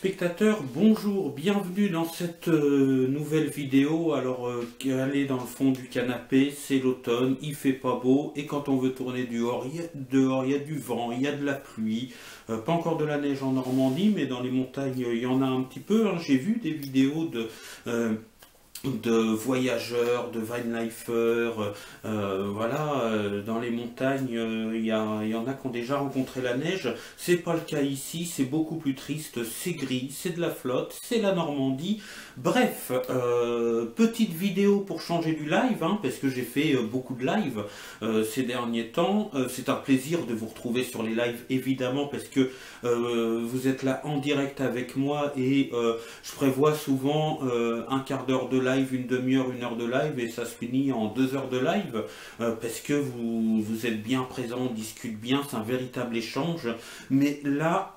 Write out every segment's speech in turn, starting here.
téléspectateurs, bonjour, bienvenue dans cette nouvelle vidéo. Alors, aller dans le fond du canapé, c'est l'automne, il fait pas beau, et quand on veut tourner dehors, il y a du vent, il y a de la pluie, pas encore de la neige en Normandie, mais dans les montagnes, il y en a un petit peu, hein. J'ai vu des vidéos de voyageurs, de vinelifers, voilà, dans les montagnes, il y en a qui ont déjà rencontré la neige. C'est pas le cas ici, c'est beaucoup plus triste, c'est gris, c'est de la flotte, c'est la Normandie. Bref, petite vidéo pour changer du live, hein, parce que j'ai fait beaucoup de live ces derniers temps. C'est un plaisir de vous retrouver sur les lives, évidemment, parce que vous êtes là en direct avec moi et je prévois souvent un quart d'heure de live, une demi-heure, une heure de live, et ça se finit en 2 heures de live, parce que vous êtes bien présents, on discute bien, c'est un véritable échange. Mais là,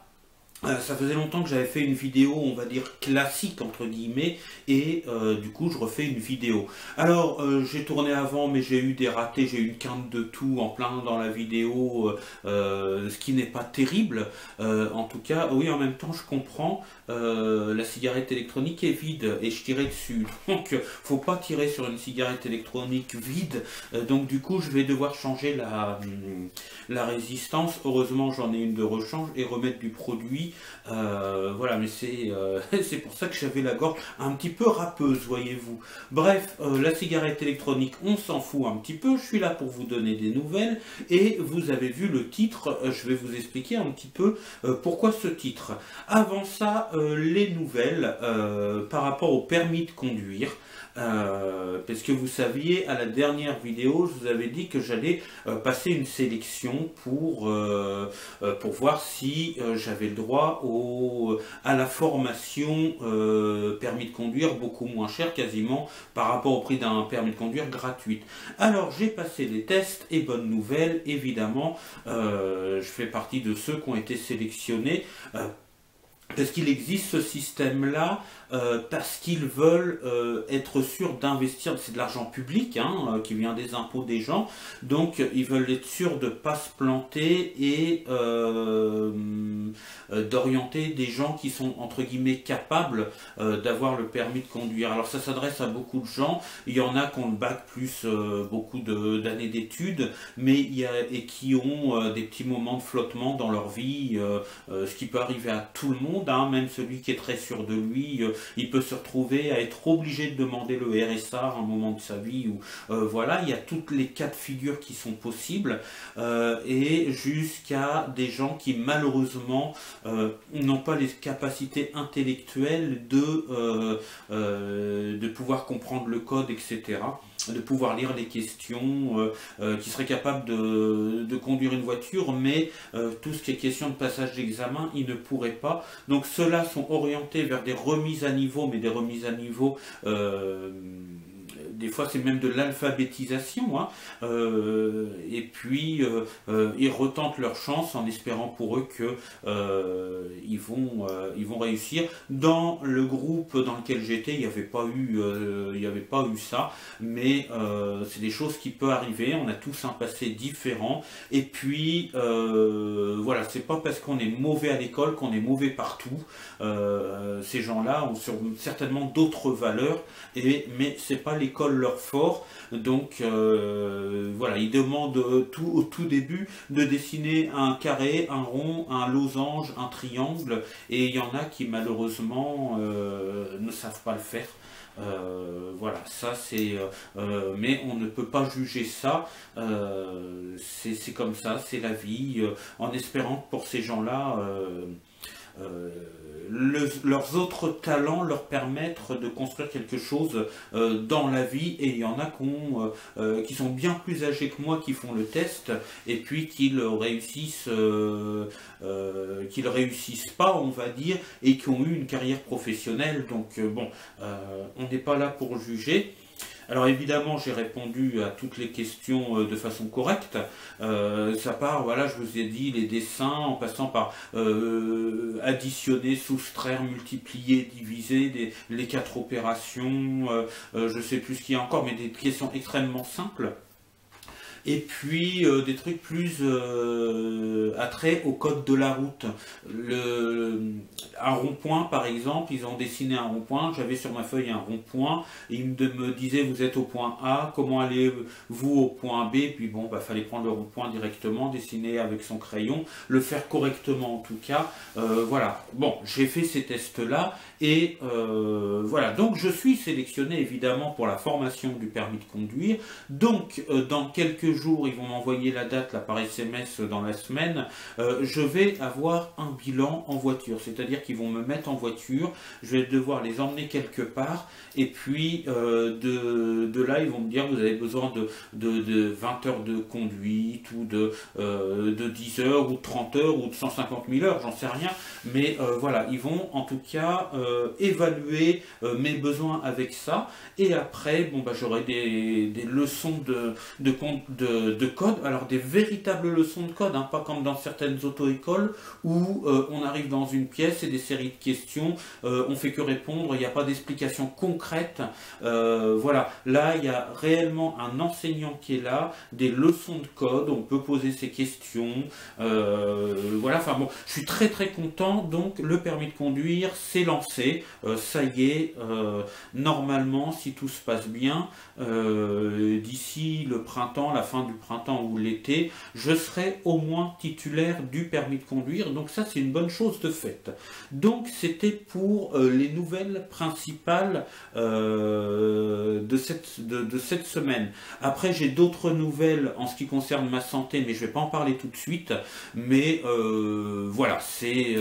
ça faisait longtemps que j'avais fait une vidéo, on va dire classique entre guillemets, et du coup je refais une vidéo. Alors j'ai tourné avant, mais j'ai eu des ratés, j'ai eu une quinte de tout en plein dans la vidéo, ce qui n'est pas terrible. En tout cas, oui, en même temps je comprends, la cigarette électronique est vide et je tirais dessus, donc faut pas tirer sur une cigarette électronique vide. Donc du coup je vais devoir changer la résistance. Heureusement j'en ai une de rechange et remettre du produit. Voilà, mais c'est pour ça que j'avais la gorge un petit peu râpeuse, voyez-vous. Bref, la cigarette électronique, on s'en fout un petit peu. Je suis là pour vous donner des nouvelles et vous avez vu le titre. Je vais vous expliquer un petit peu pourquoi ce titre. Avant ça, les nouvelles par rapport au permis de conduire. Parce que vous saviez, à la dernière vidéo, je vous avais dit que j'allais passer une sélection pour voir si j'avais le droit à la formation permis de conduire beaucoup moins cher, quasiment par rapport au prix d'un permis de conduire gratuite. Alors j'ai passé les tests et bonne nouvelle, évidemment, je fais partie de ceux qui ont été sélectionnés. Parce qu'il existe ce système-là, parce qu'ils veulent être sûrs d'investir, c'est de l'argent public, hein, qui vient des impôts des gens, donc ils veulent être sûrs de ne pas se planter et d'orienter des gens qui sont entre guillemets capables d'avoir le permis de conduire. Alors ça s'adresse à beaucoup de gens, il y en a qui ont le bac plus beaucoup d'années d'études, mais et qui ont des petits moments de flottement dans leur vie, ce qui peut arriver à tout le monde. Même celui qui est très sûr de lui, il peut se retrouver à être obligé de demander le RSA à un moment de sa vie. Voilà, il y a toutes les cas de figure qui sont possibles, et jusqu'à des gens qui malheureusement n'ont pas les capacités intellectuelles de pouvoir comprendre le code, etc., de pouvoir lire les questions, qui seraient capables de conduire une voiture, mais tout ce qui est question de passage d'examen, ils ne pourraient pas. Donc ceux-là sont orientés vers des remises à niveau, mais des remises à niveau, des fois c'est même de l'alphabétisation, hein. Et puis ils retentent leur chance en espérant pour eux que ils vont réussir. Dans le groupe dans lequel j'étais, il n'y avait pas eu ça, mais c'est des choses qui peuvent arriver. On a tous un passé différent, et puis voilà, c'est pas parce qu'on est mauvais à l'école qu'on est mauvais partout. Ces gens-là ont certainement d'autres valeurs, mais c'est pas l'école leur fort. Donc voilà, ils demandent au tout début de dessiner un carré, un rond, un losange, un triangle, et il y en a qui malheureusement ne savent pas le faire. Voilà, ça c'est mais on ne peut pas juger ça, c'est comme ça, c'est la vie, en espérant que pour ces gens-là leurs autres talents leur permettent de construire quelque chose dans la vie. Et il y en a qui sont bien plus âgés que moi, qui font le test, et puis qu'ils réussissent pas, on va dire, et qui ont eu une carrière professionnelle. Donc bon, on n'est pas là pour juger. Alors évidemment, j'ai répondu à toutes les questions de façon correcte. Ça part, voilà, je vous ai dit, les dessins, en passant par additionner, soustraire, multiplier, diviser, les 4 opérations, je sais plus ce qu'il y a encore, mais des questions extrêmement simples. et puis des trucs plus attrait au code de la route. Un rond-point par exemple, ils ont dessiné un rond-point, j'avais sur ma feuille un rond-point, et ils me disaient vous êtes au point A, comment allez-vous au point B, puis bon, bah, fallait prendre le rond-point directement, dessiner avec son crayon, le faire correctement en tout cas, voilà. Bon, j'ai fait ces tests-là, et voilà, donc je suis sélectionné évidemment pour la formation du permis de conduire, donc dans quelques jours, ils vont m'envoyer la date là, par SMS dans la semaine, je vais avoir un bilan en voiture, c'est-à-dire qu'ils vont me mettre en voiture, je vais devoir les emmener quelque part, et puis de là ils vont me dire vous avez besoin de 20 heures de conduite, ou de 10 heures, ou de 30 heures, ou de 150 000 heures, j'en sais rien, mais voilà, ils vont en tout cas évaluer mes besoins avec ça, et après bon, bah, j'aurai des leçons de code, alors des véritables leçons de code, hein, pas comme dans certaines auto-écoles où on arrive dans une pièce et des séries de questions, on fait que répondre, il n'y a pas d'explication concrète, voilà, là il y a réellement un enseignant qui est là, des leçons de code, on peut poser ses questions, voilà, enfin bon, je suis très très content, donc le permis de conduire c'est lancé, ça y est, normalement si tout se passe bien, d'ici le printemps, la fin du printemps ou l'été, je serai au moins titulaire du permis de conduire, donc ça c'est une bonne chose de faite. Donc c'était pour les nouvelles principales de cette semaine. Après j'ai d'autres nouvelles en ce qui concerne ma santé, mais je ne vais pas en parler tout de suite, mais voilà, c'est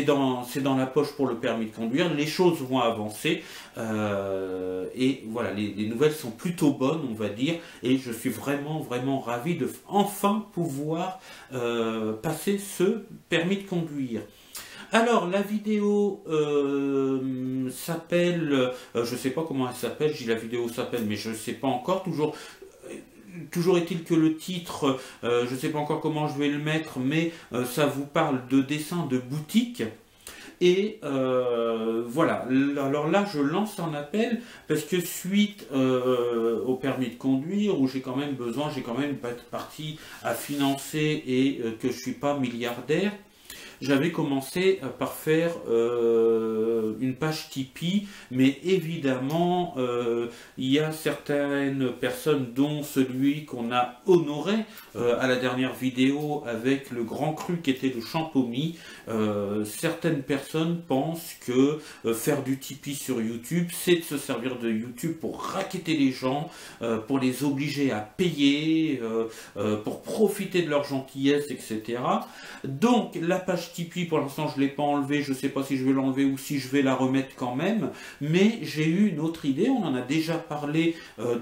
dans la poche pour le permis de conduire, les choses vont avancer, et voilà, les nouvelles sont plutôt bonnes, on va dire, et je suis vraiment ravi de enfin pouvoir passer ce permis de conduire. Alors, la vidéo s'appelle, je ne sais pas comment elle s'appelle, je dis la vidéo s'appelle, mais je ne sais pas encore, toujours est-il que le titre, je ne sais pas encore comment je vais le mettre, mais ça vous parle de dessins de boutique. Et voilà, alors là je lance un appel parce que suite au permis de conduire, où j'ai quand même une partie à financer et que je ne suis pas milliardaire, j'avais commencé par faire une page Tipeee, mais évidemment il y a certaines personnes, dont celui qu'on a honoré à la dernière vidéo avec le grand cru qui était le Champomy, certaines personnes pensent que faire du Tipeee sur YouTube, c'est de se servir de YouTube pour racketter les gens, pour les obliger à payer, pour profiter de leur gentillesse, etc. Donc la page Tipeee, pour l'instant je ne l'ai pas enlevée, je ne sais pas si je vais l'enlever ou si je vais la remettre quand même, mais j'ai eu une autre idée, on en a déjà parlé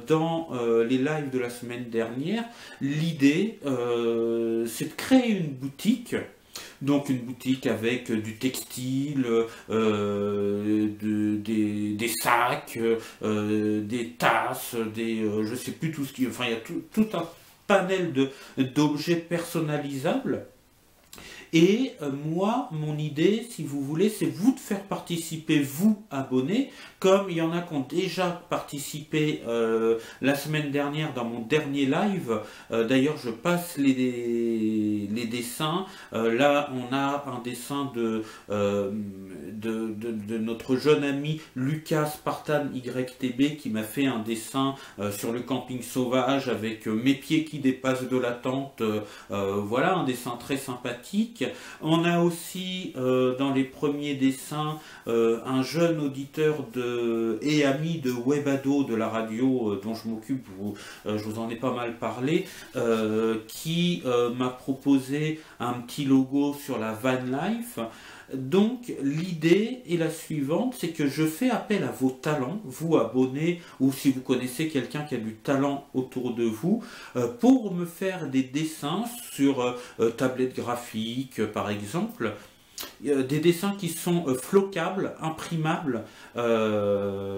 dans les lives de la semaine dernière. L'idée c'est de créer une boutique. Donc une boutique avec du textile, des sacs, des tasses, je sais plus tout ce qui... Enfin il y a tout un panel d'objets personnalisables. Et moi, mon idée, si vous voulez, c'est vous de faire participer, vous, abonnés, comme il y en a qui ont déjà participé la semaine dernière dans mon dernier live. D'ailleurs, je passe les dessins. Là, on a un dessin de notre jeune ami Lucas Spartan YTB qui m'a fait un dessin sur le camping sauvage avec mes pieds qui dépassent de la tente. Voilà, un dessin très sympathique. On a aussi dans les premiers dessins un jeune auditeur et ami de Webado, de la radio dont je m'occupe, je vous en ai pas mal parlé, qui m'a proposé un petit logo sur la van life. Donc l'idée est la suivante, c'est que je fais appel à vos talents, vous abonnés, ou si vous connaissez quelqu'un qui a du talent autour de vous, pour me faire des dessins sur tablette graphique par exemple, des dessins qui sont floquables, imprimables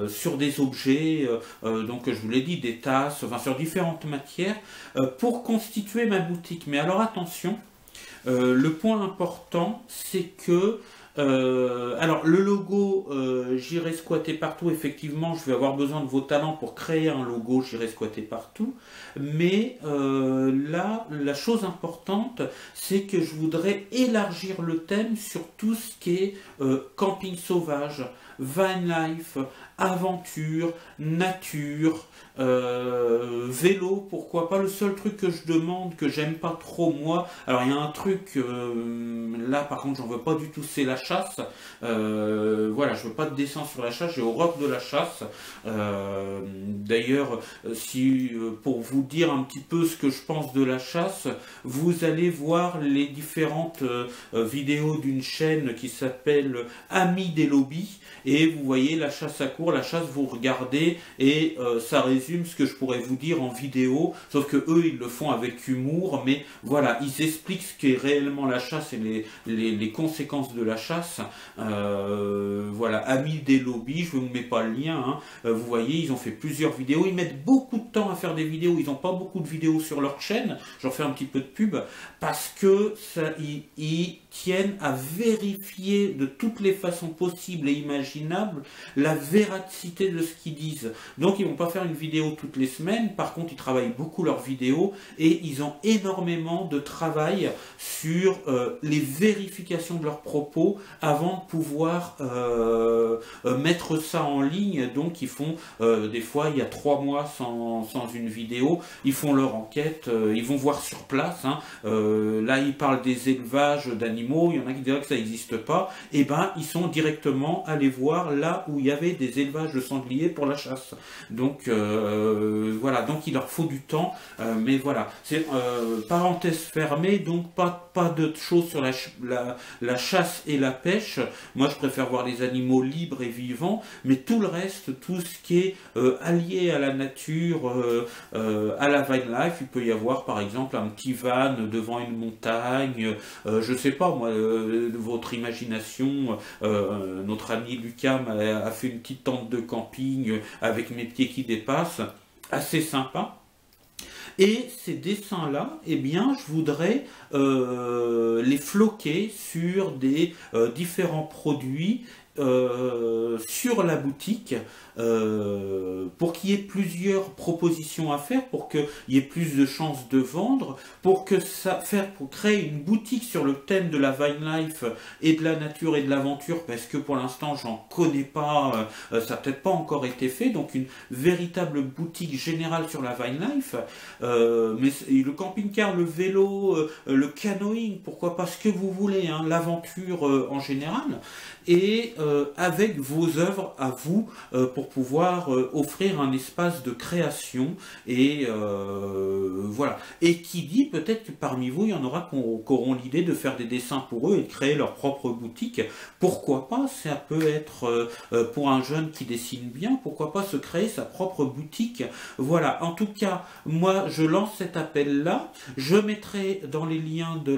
sur des objets, donc je vous l'ai dit, des tasses, enfin sur différentes matières, pour constituer ma boutique. Mais alors attention, le point important, c'est que Alors le logo, j'irai squatter partout. Effectivement, je vais avoir besoin de vos talents pour créer un logo, j'irai squatter partout. Mais là, la chose importante, c'est que je voudrais élargir le thème sur tout ce qui est camping sauvage, van life, aventure, nature, vélo, pourquoi pas. Le seul truc que je demande, que j'aime pas trop moi, alors il y a un truc, là par contre j'en veux pas du tout, c'est la chasse. Voilà, je veux pas de dessin sur la chasse, j'ai horreur de la chasse. D'ailleurs, si pour vous dire un petit peu ce que je pense de la chasse, vous allez voir les différentes vidéos d'une chaîne qui s'appelle Amis des lobbies, et vous voyez la chasse à courre, la chasse, vous regardez, et ça résume ce que je pourrais vous dire en vidéo, sauf que eux ils le font avec humour, mais voilà, ils expliquent ce qu'est réellement la chasse et les conséquences de la chasse. Voilà, Amis des lobbies, je ne vous mets pas le lien, hein. Vous voyez, ils ont fait plusieurs vidéos, ils mettent beaucoup de temps à faire des vidéos, ils n'ont pas beaucoup de vidéos sur leur chaîne, j'en fais un petit peu de pub, parce que ça, ils tiennent à vérifier de toutes les façons possibles et imaginables la véracité de ce qu'ils disent. Donc ils vont pas faire une vidéo toutes les semaines, par contre ils travaillent beaucoup leurs vidéos et ils ont énormément de travail sur les vérifications de leurs propos avant de pouvoir mettre ça en ligne. Donc ils font des fois il y a 3 mois sans une vidéo, ils font leur enquête, ils vont voir sur place, hein. Là ils parlent des élevages d'animaux, il y en a qui diraient que ça n'existe pas, et ben ils sont directement allés voir là où il y avait des élevages de sangliers pour la chasse. Donc voilà, donc il leur faut du temps, mais voilà, c'est parenthèse fermée, donc pas de choses sur la chasse et la pêche. Moi je préfère voir les animaux libres et vivants, mais tout le reste, tout ce qui est allié à la nature, à la van life, il peut y avoir par exemple un petit van devant une montagne, je sais pas moi, votre imagination, notre ami Lucas a fait une petite tente de camping avec mes pieds qui dépassent, assez sympa. Et ces dessins-là, eh bien, je voudrais les floquer sur des différents produits sur la boutique, pour qu'il y ait plusieurs propositions à faire, pour qu'il y ait plus de chances de vendre, pour créer une boutique sur le thème de la van life et de la nature et de l'aventure, parce que pour l'instant j'en connais pas, ça n'a peut-être pas encore été fait, donc une véritable boutique générale sur la van life, mais le camping-car, le vélo, le canoëing, pourquoi pas, ce que vous voulez, hein, l'aventure en général, et avec vos œuvres à vous, pour pouvoir offrir un espace de création, et voilà. Et qui dit, peut-être que parmi vous, il y en aura qui auront l'idée de faire des dessins pour eux et de créer leur propre boutique. Pourquoi pas, ça peut être pour un jeune qui dessine bien, pourquoi pas se créer sa propre boutique. Voilà, en tout cas, moi je lance cet appel-là, je mettrai dans les liens de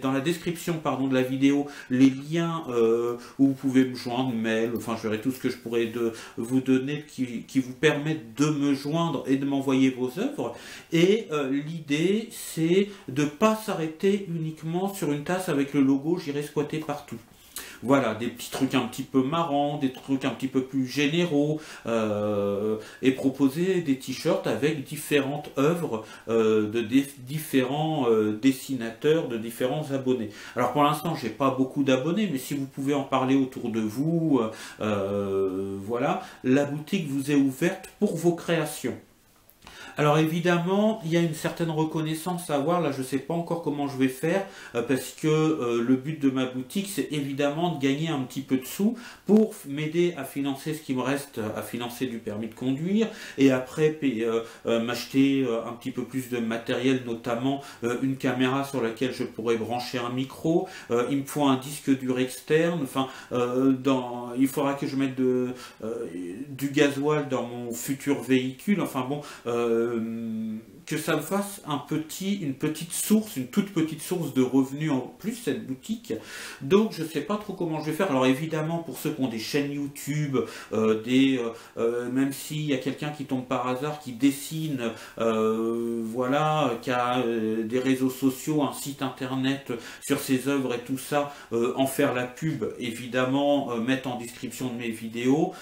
dans la description pardon, de la vidéo, les liens où vous pouvez me joindre, mail, enfin je verrai tout ce que je pourrais vous donner qui vous permettent de me joindre et de m'envoyer vos œuvres. Et l'idée c'est de ne pas s'arrêter uniquement sur une tasse avec le logo j'irai squatter partout. Voilà, des petits trucs un petit peu marrants, des trucs un petit peu plus généraux, et proposer des t-shirts avec différentes œuvres de différents dessinateurs, de différents abonnés. Alors pour l'instant, j'ai pas beaucoup d'abonnés, mais si vous pouvez en parler autour de vous, voilà, la boutique vous est ouverte pour vos créations. Alors évidemment, il y a une certaine reconnaissance à avoir, là je ne sais pas encore comment je vais faire, parce que le but de ma boutique c'est évidemment de gagner un petit peu de sous pour m'aider à financer ce qui me reste à financer du permis de conduire, et après m'acheter un petit peu plus de matériel, notamment une caméra sur laquelle je pourrais brancher un micro, il me faut un disque dur externe, enfin il faudra que je mette du gasoil dans mon futur véhicule, enfin bon, que ça me fasse une toute petite source de revenus en plus, cette boutique. Donc je sais pas trop comment je vais faire. Alors évidemment, pour ceux qui ont des chaînes YouTube, même s'il y a quelqu'un qui tombe par hasard, qui dessine, voilà, qui a des réseaux sociaux, un site internet sur ses œuvres et tout ça, en faire la pub, évidemment, mettre en description de mes vidéos.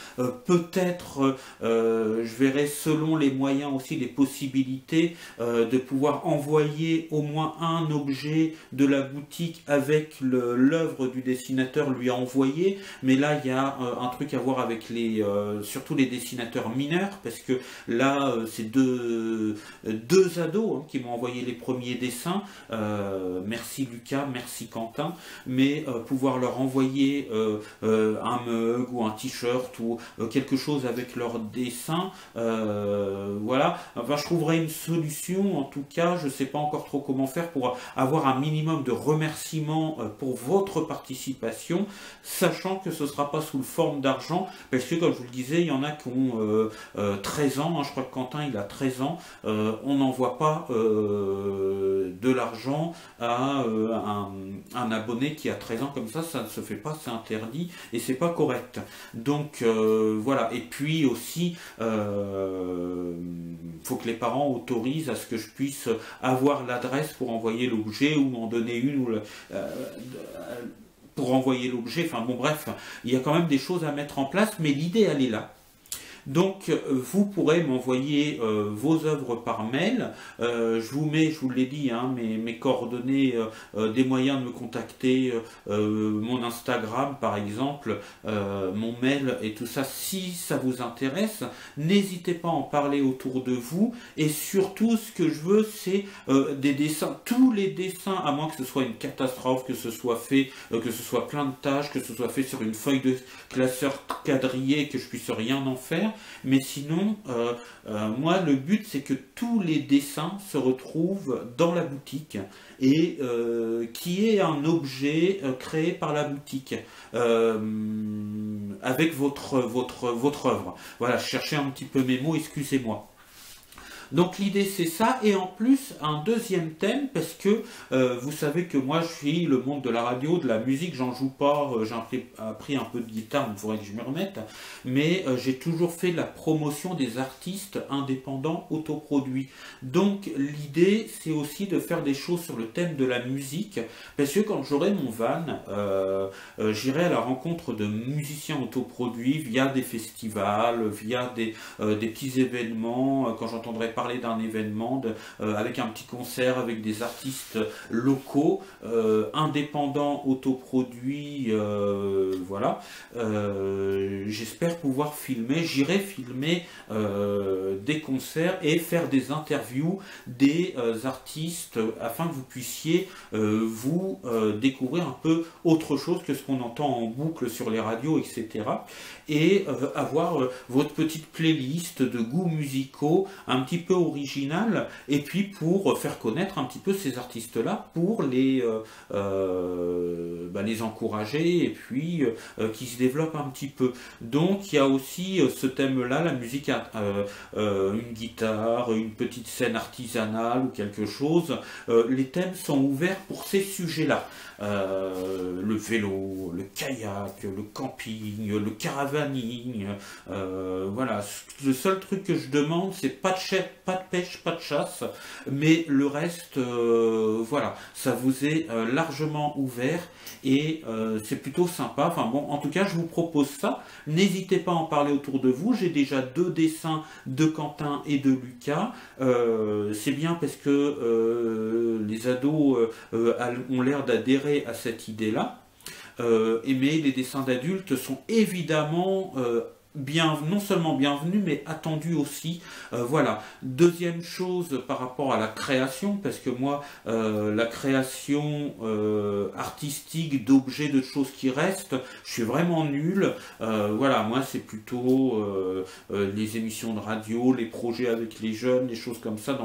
Peut-être, je verrai selon les moyens aussi, les possibilités de pouvoir envoyer au moins un objet de la boutique avec l'œuvre du dessinateur lui envoyer. Mais là, il y a un truc à voir avec surtout les dessinateurs mineurs, parce que là, c'est deux ados qui m'ont envoyé les premiers dessins. Merci Lucas, merci Quentin. Mais pouvoir leur envoyer un mug ou un t-shirt ou quelque chose avec leur dessin, voilà. Enfin, je trouverai une solution, en tout cas. Je ne sais pas encore trop comment faire pour avoir un minimum de remerciements pour votre participation, sachant que ce ne sera pas sous forme d'argent, parce que comme je vous le disais, il y en a qui ont 13 ans, hein, je crois que Quentin il a 13 ans, on n'envoie pas de l'argent à un abonné qui a 13 ans comme ça ne se fait pas, c'est interdit et c'est pas correct. Donc voilà, et puis aussi faut que les parents autorisent à ce que je puisse avoir l'adresse pour envoyer l'objet ou m'en donner une ou pour envoyer l'objet. Enfin bon, bref, il y a quand même des choses à mettre en place, mais l'idée elle est là. Donc vous pourrez m'envoyer vos œuvres par mail. Je vous mets, je vous l'ai dit, hein, mes coordonnées, des moyens de me contacter, mon Instagram par exemple, mon mail et tout ça. Si ça vous intéresse, n'hésitez pas à en parler autour de vous. Et surtout, ce que je veux, c'est des dessins, tous les dessins, à moins que ce soit une catastrophe, que ce soit fait, que ce soit plein de tâches, que ce soit fait sur une feuille de classeur quadrillé, que je puisse rien en faire. Mais sinon, moi, le but, c'est que tous les dessins se retrouvent dans la boutique et qui est un objet créé par la boutique avec votre œuvre. Voilà, je cherchais un petit peu mes mots, excusez-moi. Donc l'idée c'est ça, et en plus un deuxième thème, parce que vous savez que moi je suis le monde de la radio, de la musique, j'en joue pas, j'ai appris un peu de guitare, il faudrait que je m'y remette, mais j'ai toujours fait la promotion des artistes indépendants autoproduits. Donc l'idée c'est aussi de faire des choses sur le thème de la musique, parce que quand j'aurai mon van, j'irai à la rencontre de musiciens autoproduits via des festivals, via des petits événements, quand j'entendrai parler d'un événement avec un petit concert avec des artistes locaux, indépendants, autoproduits, voilà. J'espère pouvoir filmer, j'irai filmer des concerts et faire des interviews des artistes afin que vous puissiez vous découvrir un peu autre chose que ce qu'on entend en boucle sur les radios, etc. Et avoir votre petite playlist de goûts musicaux un petit peu original, et puis pour faire connaître un petit peu ces artistes-là, pour les encourager, et puis qui se développent un petit peu. Donc il y a aussi ce thème-là, la musique, une guitare, une petite scène artisanale ou quelque chose. Les thèmes sont ouverts pour ces sujets-là. Le vélo, le kayak, le camping, le caravaning, voilà. Le seul truc que je demande, c'est pas de pêche, pas de chasse, mais le reste, voilà, ça vous est largement ouvert et c'est plutôt sympa. Enfin bon, en tout cas, je vous propose ça. N'hésitez pas à en parler autour de vous. J'ai déjà 2 dessins de Quentin et de Lucas. C'est bien parce que les ados ont l'air d'adhérer à cette idée-là. Mais les dessins d'adultes sont évidemment non seulement bienvenus, mais attendus aussi. Voilà. Deuxième chose par rapport à la création, parce que moi, la création artistique d'objets, de choses qui restent, je suis vraiment nul. Voilà, moi c'est plutôt les émissions de radio, les projets avec les jeunes, les choses comme ça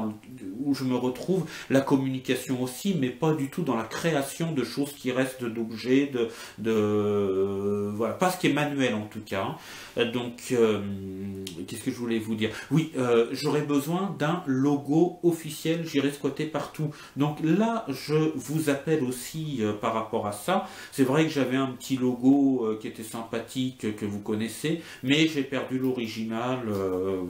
où je me retrouve, la communication aussi, mais pas du tout dans la création de choses qui restent, d'objets, voilà, pas ce qui est manuel en tout cas. Hein. qu'est-ce que je voulais vous dire? Oui, j'aurais besoin d'un logo officiel J'irai squatter partout. Donc là, je vous appelle aussi par rapport à ça. C'est vrai que j'avais un petit logo qui était sympathique, que vous connaissez, mais j'ai perdu l'original,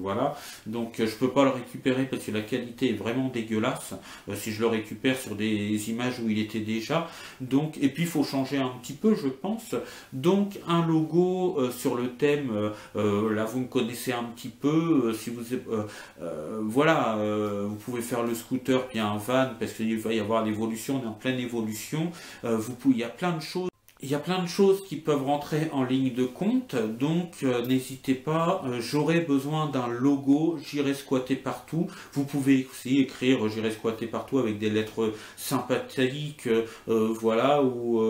voilà. Donc je peux pas le récupérer parce que la qualité est vraiment dégueulasse. Si je le récupère sur des images où il était déjà. Donc, et puis il faut changer un petit peu, je pense. Donc un logo sur le thème, là vous me connaissez un petit peu. Si vous voilà, vous pouvez faire le scooter puis un van parce qu'il va y avoir l'évolution, on est en pleine évolution. Il y a plein de choses. Il y a plein de choses qui peuvent rentrer en ligne de compte, donc n'hésitez pas, j'aurai besoin d'un logo, j'irai squatter partout. Vous pouvez aussi écrire j'irai squatter partout avec des lettres sympathiques, voilà, ou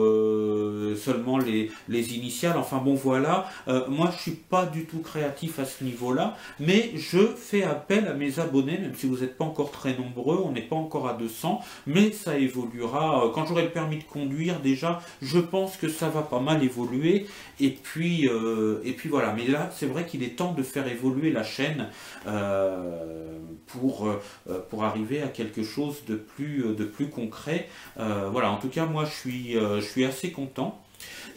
seulement les initiales. Enfin bon voilà, moi je suis pas du tout créatif à ce niveau-là, mais je fais appel à mes abonnés, même si vous n'êtes pas encore très nombreux, on n'est pas encore à 200, mais ça évoluera. Quand j'aurai le permis de conduire déjà, je pense que ça va pas mal évoluer et puis voilà, mais là c'est vrai qu'il est temps de faire évoluer la chaîne pour arriver à quelque chose de plus concret. Voilà, en tout cas moi je suis assez content.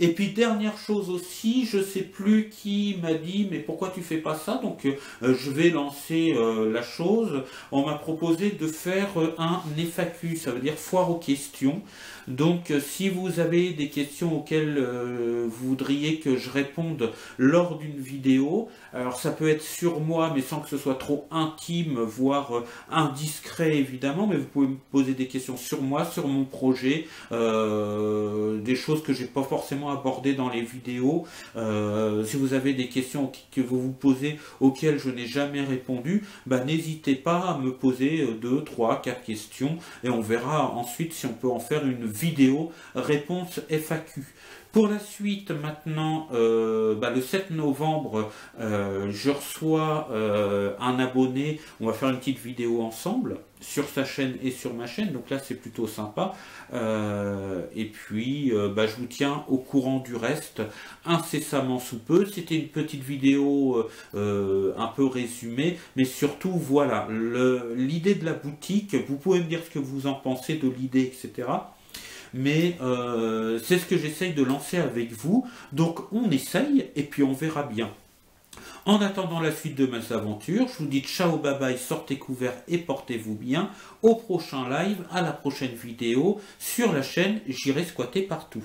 Et puis dernière chose aussi, je sais plus qui m'a dit mais pourquoi tu fais pas ça, donc je vais lancer la chose. On m'a proposé de faire un FAQ, ça veut dire foire aux questions. Donc si vous avez des questions auxquelles vous voudriez que je réponde lors d'une vidéo, alors ça peut être sur moi mais sans que ce soit trop intime, voire indiscret évidemment, mais vous pouvez me poser des questions sur moi, sur mon projet, des choses que j'ai pas forcément abordées dans les vidéos. Si vous avez des questions que vous vous posez auxquelles je n'ai jamais répondu, bah, n'hésitez pas à me poser 2, 3, 4 questions et on verra ensuite si on peut en faire une vidéo réponse FAQ. Pour la suite, maintenant, le 7 novembre, je reçois un abonné, on va faire une petite vidéo ensemble, sur sa chaîne et sur ma chaîne, donc là c'est plutôt sympa. Et puis, je vous tiens au courant du reste, incessamment sous peu. C'était une petite vidéo un peu résumée, mais surtout, voilà, l'idée de la boutique, vous pouvez me dire ce que vous en pensez de l'idée, etc. Mais c'est ce que j'essaye de lancer avec vous. Donc on essaye et puis on verra bien. En attendant la suite de mes aventures, je vous dis ciao, bye bye, sortez couverts et portez-vous bien. Au prochain live, à la prochaine vidéo sur la chaîne J'irai squatter partout.